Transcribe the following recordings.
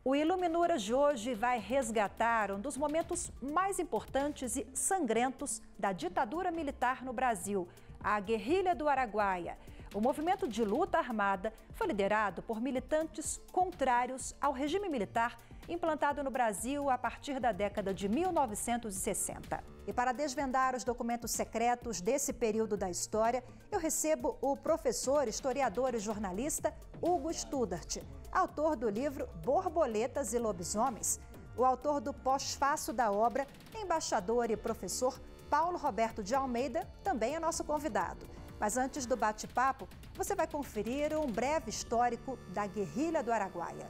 O Iluminuras de hoje vai resgatar um dos momentos mais importantes e sangrentos da ditadura militar no Brasil, a Guerrilha do Araguaia. O movimento de luta armada foi liderado por militantes contrários ao regime militar implantado no Brasil a partir da década de 1960. E para desvendar os documentos secretos desse período da história, eu recebo o professor, historiador e jornalista Hugo Studart, autor do livro Borboletas e Lobisomens, o autor do pós-fácio da obra, embaixador e professor Paulo Roberto de Almeida, também é nosso convidado. Mas antes do bate-papo, você vai conferir um breve histórico da Guerrilha do Araguaia.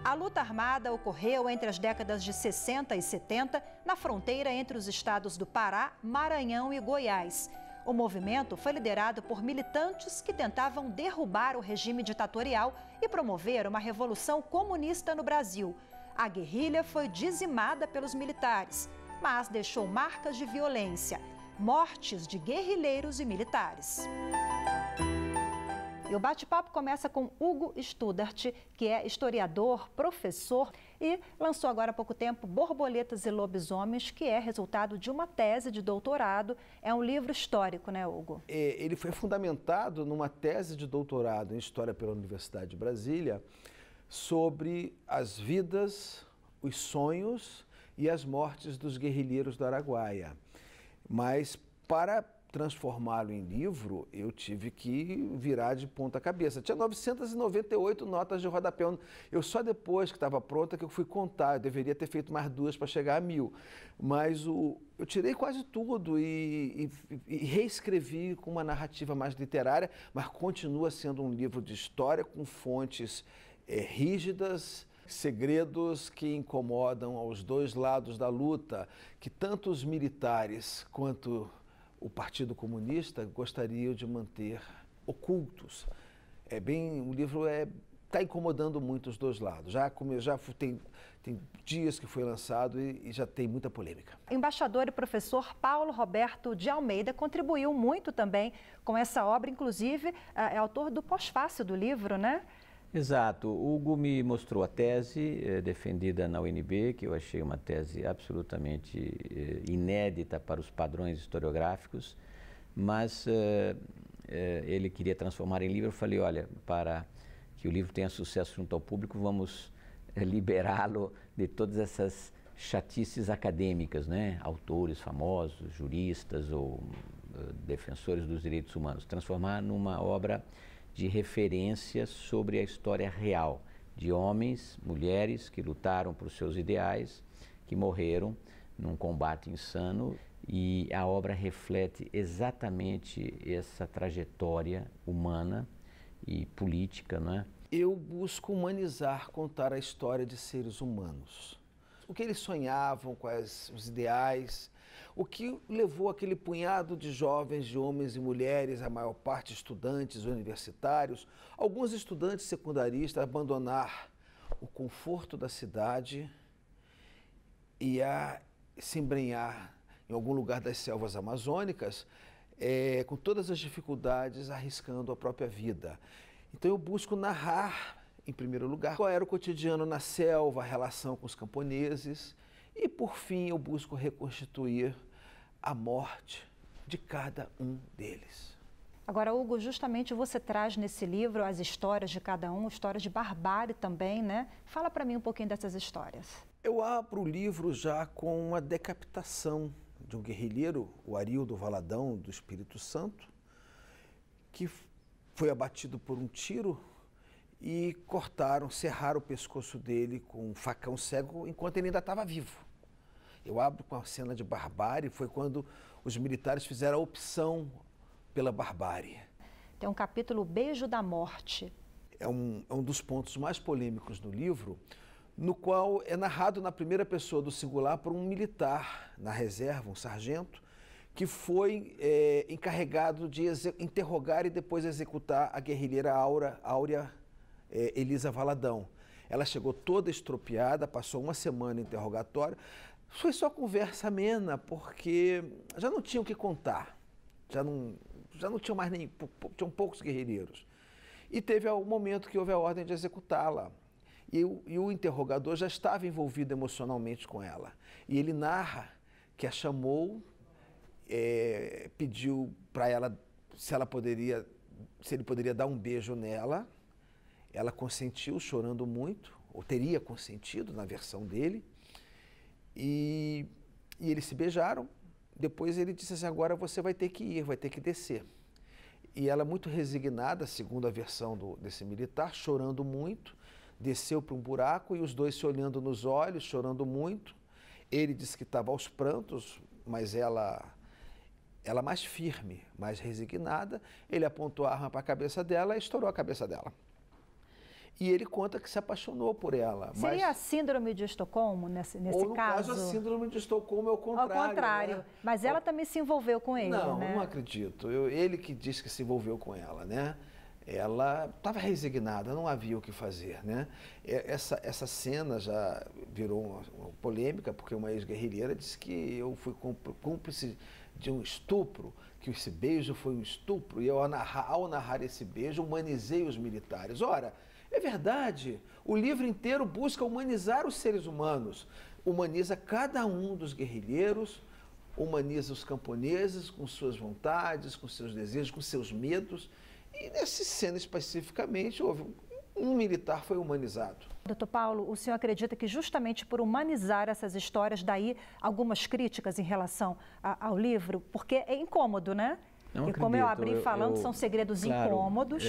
A luta armada ocorreu entre as décadas de 60 e 70, na fronteira entre os estados do Pará, Maranhão e Goiás. O movimento foi liderado por militantes que tentavam derrubar o regime ditatorial e promover uma revolução comunista no Brasil. A guerrilha foi dizimada pelos militares, mas deixou marcas de violência, mortes de guerrilheiros e militares. E o bate-papo começa com Hugo Studart, que é historiador, professor e lançou agora há pouco tempo Borboletas e Lobisomens, que é resultado de uma tese de doutorado. É um livro histórico, né, Hugo? Ele foi fundamentado numa tese de doutorado em História pela Universidade de Brasília sobre as vidas, os sonhos e as mortes dos guerrilheiros do Araguaia. Mas para transformá-lo em livro, eu tive que virar de ponta cabeça. Tinha 998 notas de rodapé. Eu só depois que estava pronta que eu fui contar. Eu deveria ter feito mais 2 para chegar a 1000. Mas eu tirei quase tudo e reescrevi com uma narrativa mais literária, mas continua sendo um livro de história com fontes rígidas, segredos que incomodam aos dois lados da luta, que tanto os militares quanto o Partido Comunista gostariam de manter ocultos. O livro está incomodando muito os dois lados. Tem dias que foi lançado e já tem muita polêmica. Embaixador e professor Paulo Roberto de Almeida contribuiu muito também com essa obra, inclusive é autor do pós-fácio do livro, né? Exato. O Hugo me mostrou a tese defendida na UNB, que eu achei uma tese absolutamente inédita para os padrões historiográficos, mas ele queria transformar em livro. Eu falei, olha, para que o livro tenha sucesso junto ao público, vamos liberá-lo de todas essas chatices acadêmicas, né? Autores famosos, juristas ou defensores dos direitos humanos. Transformar numa obra de referência sobre a história real de homens, mulheres que lutaram por seus ideais, que morreram num combate insano, e a obra reflete exatamente essa trajetória humana e política, né? Eu busco humanizar, contar a história de seres humanos. O que eles sonhavam, quais os ideais, o que levou aquele punhado de jovens, de homens e mulheres, a maior parte estudantes universitários, alguns estudantes secundaristas, a abandonar o conforto da cidade e a se embrenhar em algum lugar das selvas amazônicas, com todas as dificuldades, arriscando a própria vida. Então eu busco narrar, em primeiro lugar, qual era o cotidiano na selva, a relação com os camponeses e, por fim, eu busco reconstituir a morte de cada um deles. Agora, Hugo, justamente você traz nesse livro as histórias de cada um, histórias de barbárie também, né? Fala para mim um pouquinho dessas histórias. Eu abro o livro já com uma decapitação de um guerrilheiro, o Arildo Valadão, do Espírito Santo, que foi abatido por um tiro e serraram o pescoço dele com um facão cego enquanto ele ainda estava vivo. Eu abro com a cena de barbárie, foi quando os militares fizeram a opção pela barbárie. Tem um capítulo Beijo da Morte. É um dos pontos mais polêmicos do livro, no qual é narrado na primeira pessoa do singular por um militar na reserva, um sargento, que foi encarregado de interrogar e depois executar a guerrilheira Áurea Elisa Valadão. Ela chegou toda estropiada, passou uma semana em interrogatório. Foi só conversa amena, porque já não tinham o que contar. Já não tinham mais tinham poucos guerrilheiros. E teve um momento que houve a ordem de executá-la. E o interrogador já estava envolvido emocionalmente com ela. E ele narra que a chamou, pediu para ela se ele poderia dar um beijo nela. Ela consentiu, chorando muito, ou teria consentido na versão dele. E eles se beijaram. Depois ele disse assim, agora você vai ter que ir, vai ter que descer. E ela, muito resignada, segundo a versão desse militar, chorando muito, desceu para um buraco e os dois se olhando nos olhos, chorando muito. Ele disse que estava aos prantos, mas ela mais firme, mais resignada. Ele apontou a arma para a cabeça dela e estourou a cabeça dela. E ele conta que se apaixonou por ela. Seria a síndrome de Estocolmo nesse caso? Ou no caso, a síndrome de Estocolmo é o contrário. Ao contrário. Né? Mas ela também se envolveu com ele, não, né? Não acredito. Ele que disse que se envolveu com ela, né? Ela estava resignada, não havia o que fazer, né? Essa cena já virou uma polêmica, porque uma ex-guerrilheira disse que eu fui cúmplice de um estupro, que esse beijo foi um estupro, e eu, ao narrar esse beijo, humanizei os militares. Ora, é verdade, o livro inteiro busca humanizar os seres humanos, humaniza cada um dos guerrilheiros, humaniza os camponeses com suas vontades, com seus desejos, com seus medos, e nessa cena especificamente houve um militar foi humanizado. Doutor Paulo, o senhor acredita que justamente por humanizar essas histórias, daí algumas críticas em relação ao livro? Porque é incômodo, né? Não e como eu abri falando, são segredos incômodos.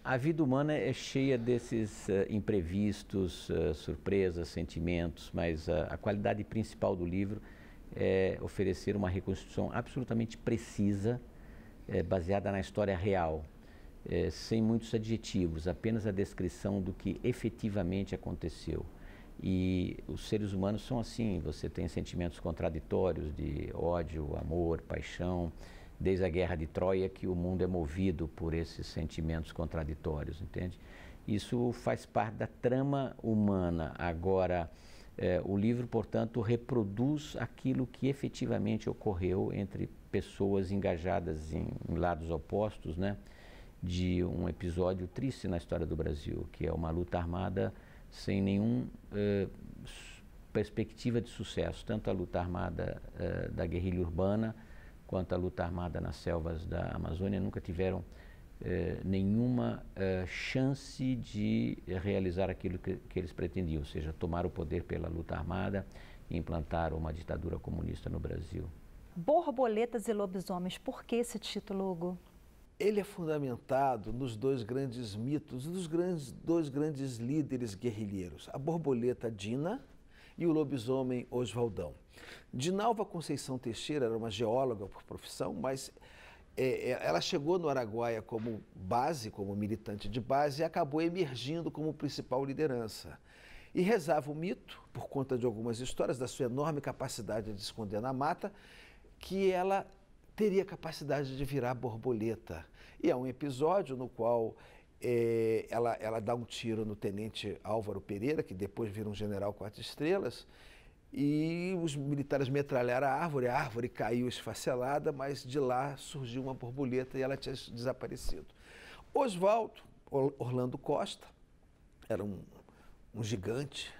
A vida humana é cheia desses imprevistos, surpresas, sentimentos, mas a qualidade principal do livro é oferecer uma reconstrução absolutamente precisa, baseada na história real, sem muitos adjetivos, apenas a descrição do que efetivamente aconteceu. E os seres humanos são assim, você tem sentimentos contraditórios de ódio, amor, paixão, desde a Guerra de Troia que o mundo é movido por esses sentimentos contraditórios, entende? Isso faz parte da trama humana. Agora, o livro, portanto, reproduz aquilo que efetivamente ocorreu entre pessoas engajadas em lados opostos, né? De um episódio triste na história do Brasil, que é uma luta armada sem nenhuma perspectiva de sucesso, tanto a luta armada da guerrilha urbana, quanto a luta armada nas selvas da Amazônia, nunca tiveram nenhuma chance de realizar aquilo que eles pretendiam, ou seja, tomar o poder pela luta armada e implantar uma ditadura comunista no Brasil. Borboletas e Lobisomens, por que esse título, Hugo? Ele é fundamentado nos dois grandes mitos, dois grandes líderes guerrilheiros, a borboleta Dina e o lobisomem Oswaldão. Dinalva Conceição Teixeira era uma geóloga por profissão, mas ela chegou no Araguaia como base, como militante de base, e acabou emergindo como principal liderança. E rezava o mito, por conta de algumas histórias, da sua enorme capacidade de se esconder na mata, que ela teria capacidade de virar borboleta. E há um episódio no qual ela dá um tiro no tenente Álvaro Pereira, que depois vira um general 4 estrelas, e os militares metralharam a árvore caiu esfacelada, mas de lá surgiu uma borboleta e ela tinha desaparecido. Oswaldo Orlando Costa era um gigante,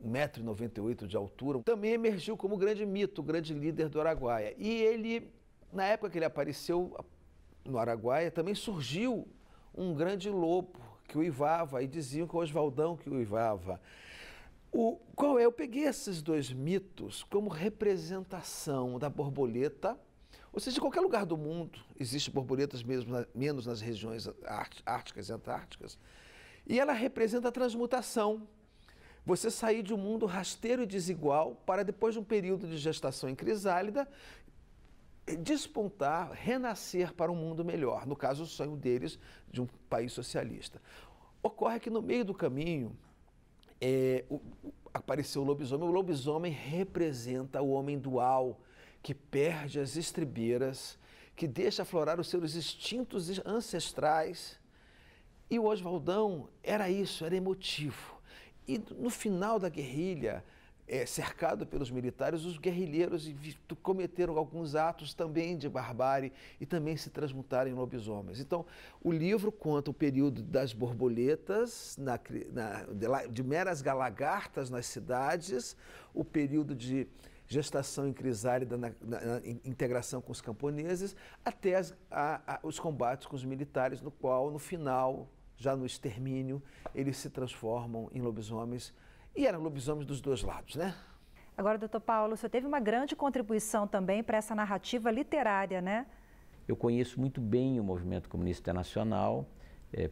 1,98 m de altura, também emergiu como grande mito, grande líder do Araguaia. E ele, na época que ele apareceu no Araguaia, também surgiu um grande lobo que uivava, e diziam que o Oswaldão que uivava. Eu peguei esses dois mitos como representação da borboleta, ou seja, em qualquer lugar do mundo existem borboletas menos nas regiões árticas e antárticas, e ela representa a transmutação. Você sair de um mundo rasteiro e desigual para, depois de um período de gestação em crisálida, despontar, renascer para um mundo melhor. No caso, o sonho deles de um país socialista. Ocorre que no meio do caminho apareceu o lobisomem. O lobisomem representa o homem dual, que perde as estribeiras, que deixa aflorar os seus instintos ancestrais. E o Oswaldão era isso, era emotivo. E no final da guerrilha, cercado pelos militares, os guerrilheiros cometeram alguns atos também de barbárie e também se transmutaram em lobisomens. Então, o livro conta o período das borboletas, de meras lagartas nas cidades, o período de gestação crisálida na integração com os camponeses, até os combates com os militares, no qual, no final, já no extermínio, eles se transformam em lobisomens. E eram lobisomens dos dois lados, né? Agora, doutor Paulo, o senhor teve uma grande contribuição também para essa narrativa literária, né? Eu conheço muito bem o movimento comunista internacional,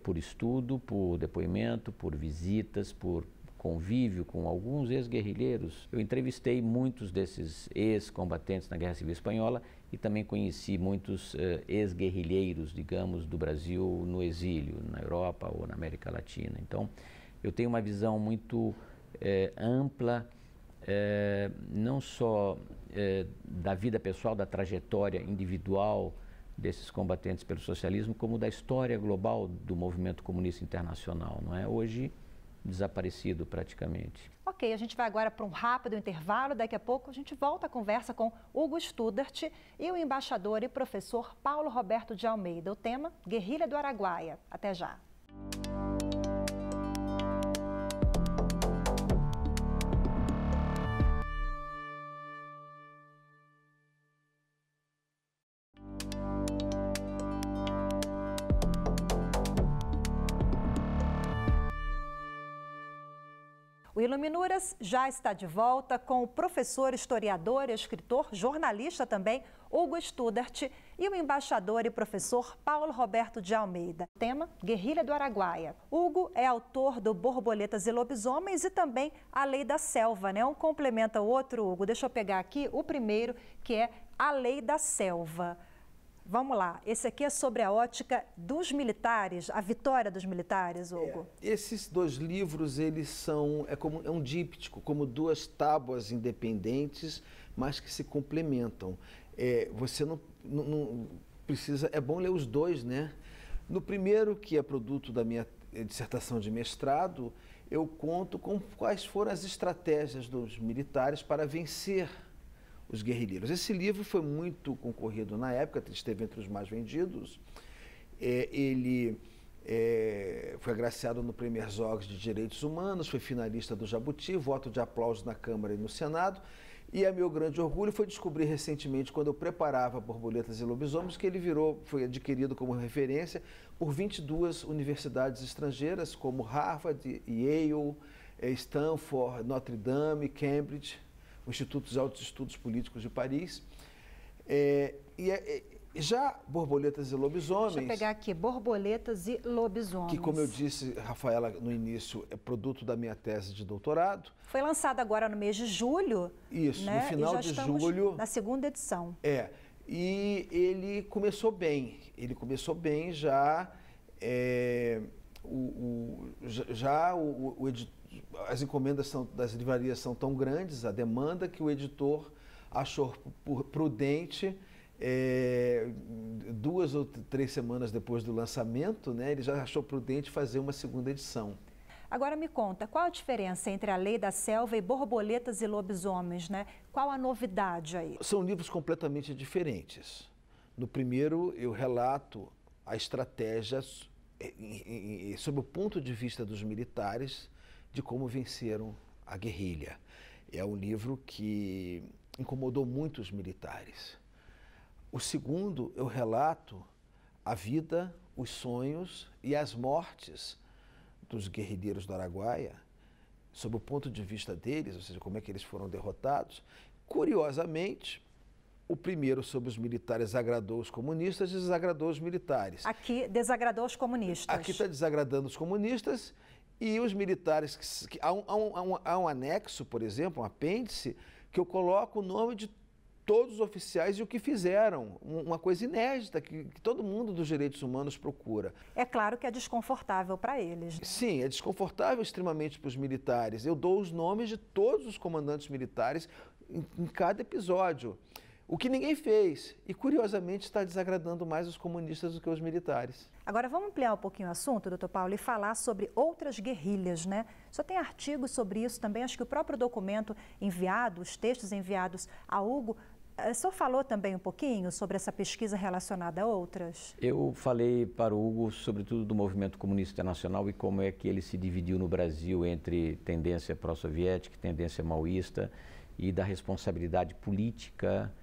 por estudo, por depoimento, por visitas, por convívio com alguns ex-guerrilheiros. Eu entrevistei muitos desses ex-combatentes na Guerra Civil Espanhola e também conheci muitos ex-guerrilheiros, digamos, do Brasil no exílio, na Europa ou na América Latina. Então, eu tenho uma visão muito ampla, não só da vida pessoal, da trajetória individual desses combatentes pelo socialismo, como da história global do movimento comunista internacional, não é? Hoje, desaparecido praticamente. Ok, a gente vai agora para um rápido intervalo. Daqui a pouco a gente volta a conversa com Hugo Studart e o embaixador e professor Paulo Roberto de Almeida. O tema, Guerrilha do Araguaia. Até já. O Iluminuras já está de volta com o professor, historiador, escritor, jornalista também, Hugo Studart, e o embaixador e professor Paulo Roberto de Almeida. Tema, Guerrilha do Araguaia. Hugo é autor do Borboletas e Lobisomens e também A Lei da Selva, né? Um complementa o outro, Hugo. Deixa eu pegar aqui o primeiro, que é A Lei da Selva. Vamos lá, esse aqui é sobre a ótica dos militares, a vitória dos militares, Hugo. Esses dois livros, eles são, é um díptico, como duas tábuas independentes, mas que se complementam. Você não precisa, é bom ler os dois, né? No primeiro, que é produto da minha dissertação de mestrado, eu conto com quais foram as estratégias dos militares para vencer os guerrilheiros. Esse livro foi muito concorrido na época, esteve entre os mais vendidos. Ele foi agraciado no Prêmio Herzog de Direitos Humanos, foi finalista do Jabuti, voto de aplauso na Câmara e no Senado. E a meu grande orgulho foi descobrir recentemente, quando eu preparava Borboletas e Lobisomens, que ele foi adquirido como referência por 22 universidades estrangeiras, como Harvard, Yale, Stanford, Notre Dame, Cambridge, o Instituto de Altos Estudos Políticos de Paris. Já Borboletas e Lobisomens... Deixa eu pegar aqui, Borboletas e Lobisomens. Que, como eu disse, Rafaela, no início, é produto da minha tese de doutorado. Foi lançado agora no mês de julho. Isso, né? No final de julho. Na segunda edição. E ele começou bem. Já... As encomendas das livrarias são tão grandes, a demanda, que o editor achou prudente, 2 ou 3 semanas depois do lançamento, né, ele já achou prudente fazer uma segunda edição. Agora me conta, qual a diferença entre A Lei da Selva e Borboletas e Lobisomens, né? Qual a novidade aí? São livros completamente diferentes. No primeiro, eu relato a estratégia sob o ponto de vista dos militares, de como venceram a guerrilha. É um livro que incomodou muito os militares. O segundo, eu relato a vida, os sonhos e as mortes dos guerrilheiros do Araguaia, sob o ponto de vista deles, ou seja, como é que eles foram derrotados. Curiosamente, o primeiro, sobre os militares, agradou os comunistas e desagradou os militares. Aqui desagradou os comunistas. Aqui está desagradando os comunistas. E os militares, há um anexo, por exemplo, um apêndice, que eu coloco o nome de todos os oficiais e o que fizeram. Uma coisa inédita que todo mundo dos direitos humanos procura. É claro que é desconfortável para eles. Sim, é desconfortável extremamente para os militares. Eu dou os nomes de todos os comandantes militares em cada episódio. O que ninguém fez e, curiosamente, está desagradando mais os comunistas do que os militares. Agora, vamos ampliar um pouquinho o assunto, doutor Paulo, e falar sobre outras guerrilhas, né? Só tem artigos sobre isso também, acho que o próprio documento enviado, os textos enviados a Hugo, o senhor falou também um pouquinho sobre essa pesquisa relacionada a outras? Eu falei para o Hugo, sobretudo, do movimento comunista internacional e como é que ele se dividiu no Brasil entre tendência pró-soviética, tendência maoísta e da responsabilidade política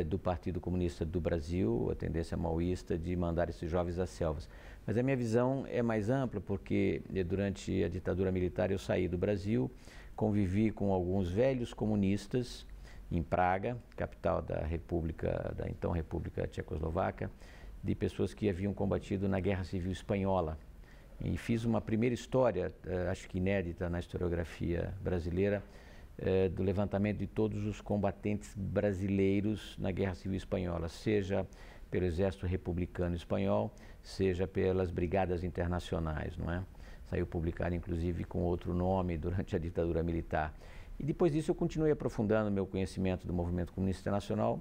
do Partido Comunista do Brasil, a tendência maoísta de mandar esses jovens às selvas. Mas a minha visão é mais ampla porque durante a ditadura militar eu saí do Brasil, convivi com alguns velhos comunistas em Praga, capital da República, da então República Tchecoslovaca, de pessoas que haviam combatido na Guerra Civil Espanhola. E fiz uma primeira história, acho que inédita na historiografia brasileira, do levantamento de todos os combatentes brasileiros na Guerra Civil Espanhola, seja pelo Exército Republicano Espanhol, seja pelas Brigadas Internacionais, não é? Saiu publicado, inclusive, com outro nome durante a ditadura militar. E depois disso eu continuei aprofundando meu conhecimento do movimento comunista internacional.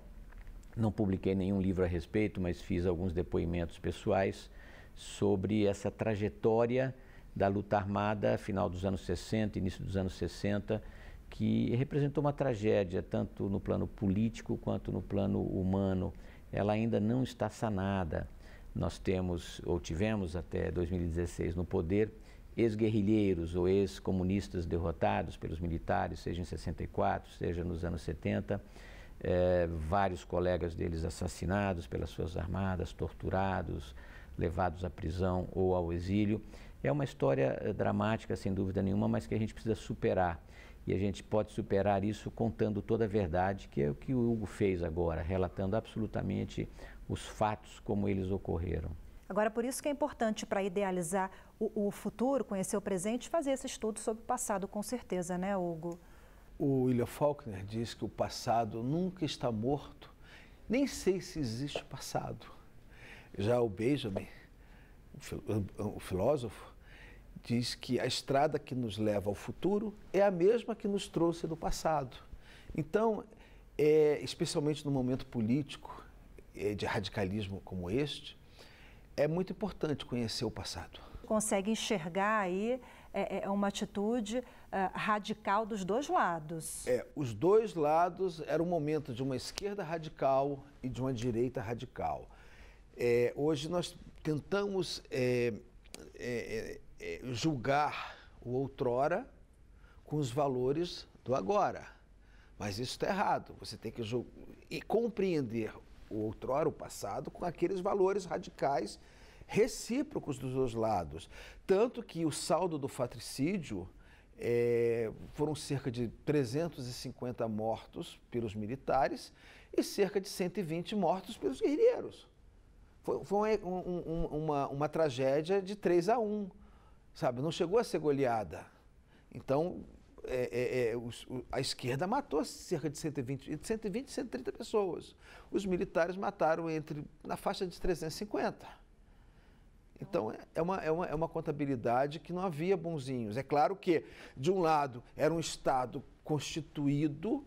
Não publiquei nenhum livro a respeito, mas fiz alguns depoimentos pessoais sobre essa trajetória da luta armada, final dos anos 60, início dos anos 60, que representou uma tragédia, tanto no plano político quanto no plano humano. Ela ainda não está sanada. Nós temos, ou tivemos até 2016 no poder, ex-guerrilheiros ou ex-comunistas derrotados pelos militares, seja em 64, seja nos anos 70, vários colegas deles assassinados pelas Forças Armadas, torturados, levados à prisão ou ao exílio. É uma história dramática, sem dúvida nenhuma, mas que a gente precisa superar. E a gente pode superar isso contando toda a verdade, que é o que o Hugo fez agora, relatando absolutamente os fatos como eles ocorreram. Agora, por isso que é importante para idealizar o futuro, conhecer o presente, fazer esse estudo sobre o passado, com certeza, né, Hugo? O William Faulkner diz que o passado nunca está morto, nem sei se existe passado. Já o Benjamin, o filósofo, diz que a estrada que nos leva ao futuro é a mesma que nos trouxe do passado. Então, especialmente no momento político de radicalismo como este, é muito importante conhecer o passado. Consegue enxergar aí uma atitude radical dos dois lados. Os dois lados era um momento de uma esquerda radical e de uma direita radical. Hoje nós tentamos julgar o outrora com os valores do agora. Mas isso está errado. Você tem que compreender o outrora, o passado, com aqueles valores radicais recíprocos dos dois lados. Tanto que o saldo do fratricídio foram cerca de 350 mortos pelos militares e cerca de 120 mortos pelos guerrilheiros. Foi uma tragédia de 3-1, sabe? Não chegou a ser goleada. Então, a esquerda matou cerca de 120, 130 pessoas. Os militares mataram na faixa de 350. Então, é uma contabilidade que não havia bonzinhos. É claro que, de um lado, era um Estado constituído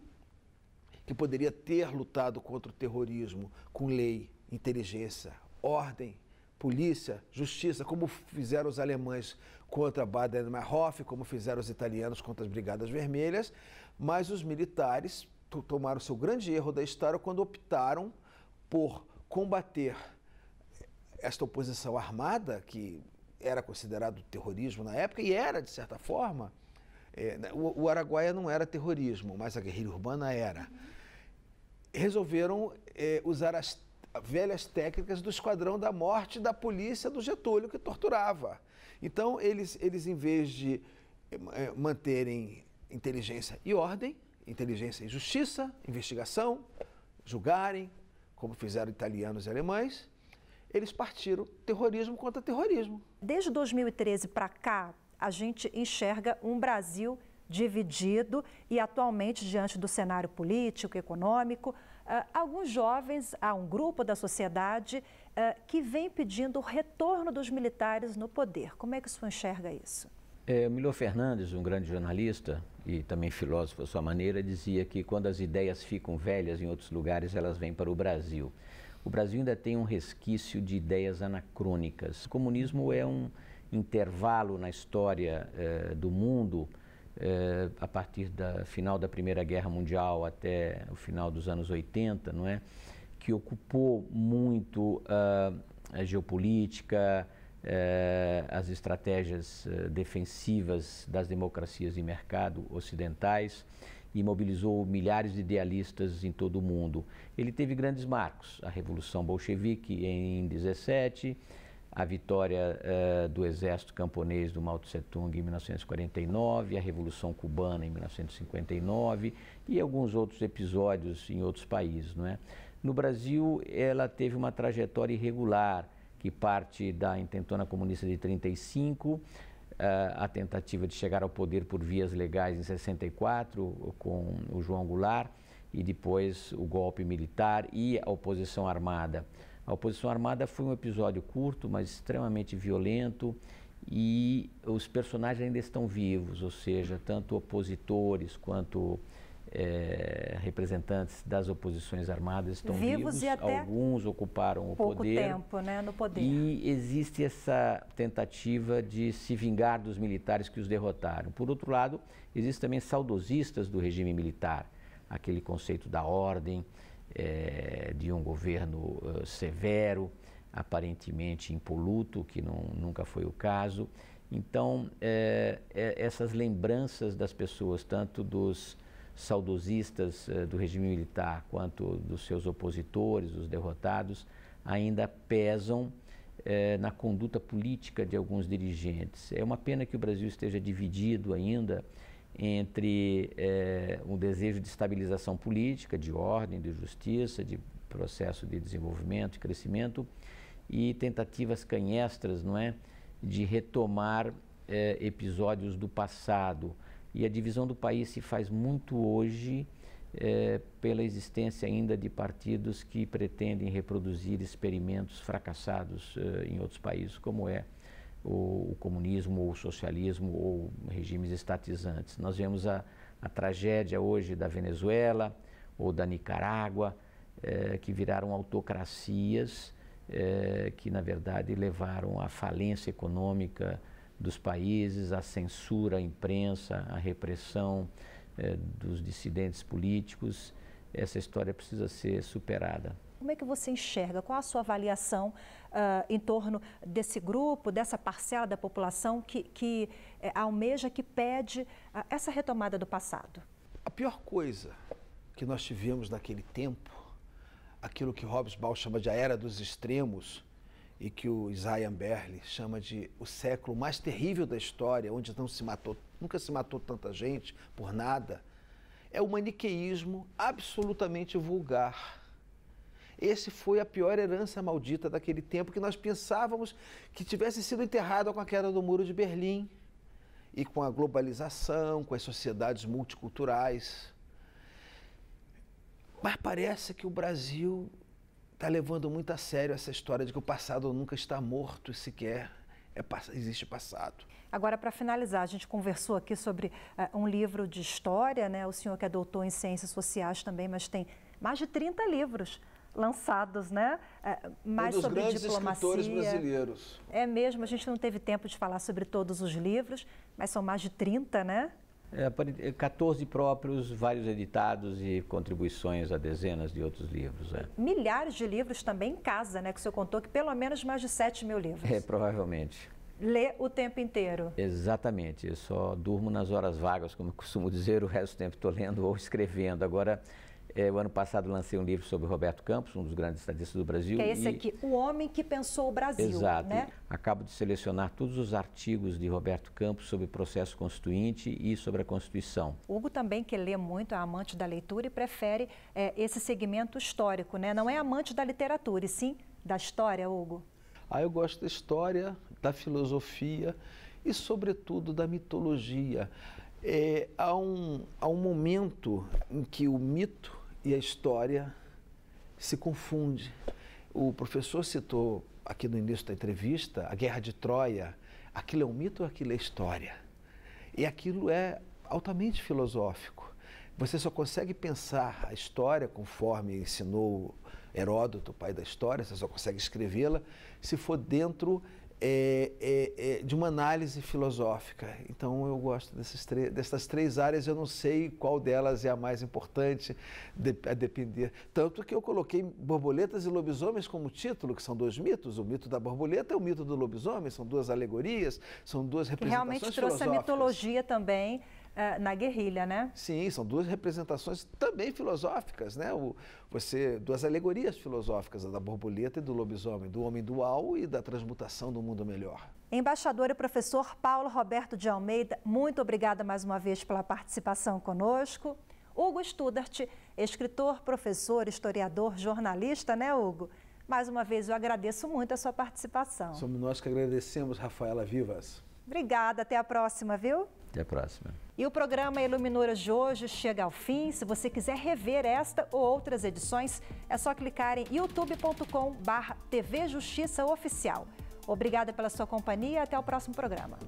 que poderia ter lutado contra o terrorismo com lei, inteligência, ordem, polícia, justiça, como fizeram os alemães contra Baden-Meinhof, como fizeram os italianos contra as Brigadas Vermelhas, mas os militares tomaram o seu grande erro da história quando optaram por combater esta oposição armada, que era considerado terrorismo na época, e era, de certa forma. O Araguaia não era terrorismo, mas a guerrilha urbana era. Resolveram usar as velhas técnicas do Esquadrão da Morte da polícia do Getúlio, que torturava. Então, eles em vez de manterem inteligência e ordem, inteligência e justiça, investigação, julgarem, como fizeram italianos e alemães, eles partiram terrorismo contra terrorismo. Desde 2013 para cá, a gente enxerga um Brasil dividido e atualmente, diante do cenário político, econômico, alguns jovens, há um grupo da sociedade que vem pedindo o retorno dos militares no poder. Como é que o senhor enxerga isso? Milor Fernandes, um grande jornalista e também filósofo à sua maneira, dizia que quando as ideias ficam velhas em outros lugares, elas vêm para o Brasil. O Brasil ainda tem um resquício de ideias anacrônicas. O comunismo é um intervalo na história do mundo, a partir do final da Primeira Guerra Mundial até o final dos anos 80, não é? Que ocupou muito a geopolítica, as estratégias defensivas das democracias de mercado ocidentais e mobilizou milhares de idealistas em todo o mundo. Ele teve grandes marcos, a Revolução Bolchevique em 17, a vitória do exército camponês do Mao Tse-tung em 1949, a Revolução Cubana em 1959 e alguns outros episódios em outros países, não é? No Brasil, ela teve uma trajetória irregular, que parte da intentona comunista de 1935, a tentativa de chegar ao poder por vias legais em 64, com o João Goulart, e depois o golpe militar e a oposição armada. A oposição armada foi um episódio curto, mas extremamente violento, e os personagens ainda estão vivos, ou seja, tanto opositores quanto representantes das oposições armadas estão vivos, e até alguns ocuparam o pouco poder. Tempo, né, no poder. E existe essa tentativa de se vingar dos militares que os derrotaram. Por outro lado, existem também saudosistas do regime militar, aquele conceito da ordem, de um governo severo, aparentemente impoluto, que nunca foi o caso. Então, essas lembranças das pessoas, tanto dos saudosistas do regime militar quanto dos seus opositores, os derrotados, ainda pesam na conduta política de alguns dirigentes. É uma pena que o Brasil esteja dividido ainda entre um desejo de estabilização política, de ordem, de justiça, de processo de desenvolvimento e crescimento, e tentativas canhestras, não é, de retomar episódios do passado. E a divisão do país se faz muito hoje pela existência ainda de partidos que pretendem reproduzir experimentos fracassados em outros países, como é o comunismo ou o socialismo ou regimes estatizantes. Nós vemos a tragédia hoje da Venezuela ou da Nicarágua, que viraram autocracias, que na verdade levaram à falência econômica dos países, à censura à imprensa, à repressão dos dissidentes políticos. Essa história precisa ser superada. Como é que você enxerga? Qual a sua avaliação em torno desse grupo, dessa parcela da população que almeja, que pede essa retomada do passado? A pior coisa que nós tivemos naquele tempo, aquilo que Hobsbawm chama de a Era dos Extremos, e que o Isaiah Berlin chama de o século mais terrível da história, onde nunca se matou tanta gente por nada, é o maniqueísmo absolutamente vulgar. Esse foi a pior herança maldita daquele tempo, que nós pensávamos que tivesse sido enterrado com a queda do Muro de Berlim e com a globalização, com as sociedades multiculturais. Mas parece que o Brasil está levando muito a sério essa história de que o passado nunca está morto, sequer existe passado. Agora, para finalizar, a gente conversou aqui sobre um livro de história, né? O senhor que é doutor em ciências sociais também, mas tem mais de 30 livros lançados, né? Mais sobre diplomacia. Um dos grandes escritores brasileiros. É mesmo, a gente não teve tempo de falar sobre todos os livros, mas são mais de 30, né? 14 próprios, vários editados e contribuições a dezenas de outros livros. Milhares de livros também em casa, né? Que o senhor contou que pelo menos mais de 7 mil livros. Provavelmente. Lê o tempo inteiro. Exatamente. Eu só durmo nas horas vagas, como eu costumo dizer, o resto do tempo estou lendo ou escrevendo. Agora, o ano passado lancei um livro sobre Roberto Campos, um dos grandes estadistas do Brasil. Que é esse aqui, O Homem que Pensou o Brasil. Exato. Né? Acabo de selecionar todos os artigos de Roberto Campos sobre o processo constituinte e sobre a Constituição. Hugo também, que lê muito, é amante da leitura e prefere esse segmento histórico, né? Não é amante da literatura, e sim da história, Hugo? Eu gosto da história, da filosofia e, sobretudo, da mitologia. Há um momento em que o mito e a história se confundem. O professor citou aqui no início da entrevista a Guerra de Troia. Aquilo é um mito ou aquilo é história? E aquilo é altamente filosófico. Você só consegue pensar a história conforme ensinou Heródoto, o pai da história, você só consegue escrevê-la se for dentro de uma análise filosófica. Então eu gosto dessas três áreas, eu não sei qual delas é a mais importante, a depender. Tanto que eu coloquei borboletas e lobisomens como título, que são dois mitos. O mito da borboleta e o mito do lobisomem, são duas alegorias, são duas representações filosóficas. Realmente trouxe a mitologia também na guerrilha, né? Sim, são duas representações também filosóficas, né? Duas alegorias filosóficas, a da borboleta e do lobisomem, do homem dual e da transmutação do mundo melhor. Embaixador e professor Paulo Roberto de Almeida, muito obrigada mais uma vez pela participação conosco. Hugo Studart, escritor, professor, historiador, jornalista, né, Hugo? Mais uma vez eu agradeço muito a sua participação. Somos nós que agradecemos, Rafaela Vivas. Obrigada, até a próxima, viu? Até a próxima. E o programa Iluminuras de hoje chega ao fim. Se você quiser rever esta ou outras edições, é só clicar em youtube.com/TV Justiça Oficial. Obrigada pela sua companhia e até o próximo programa.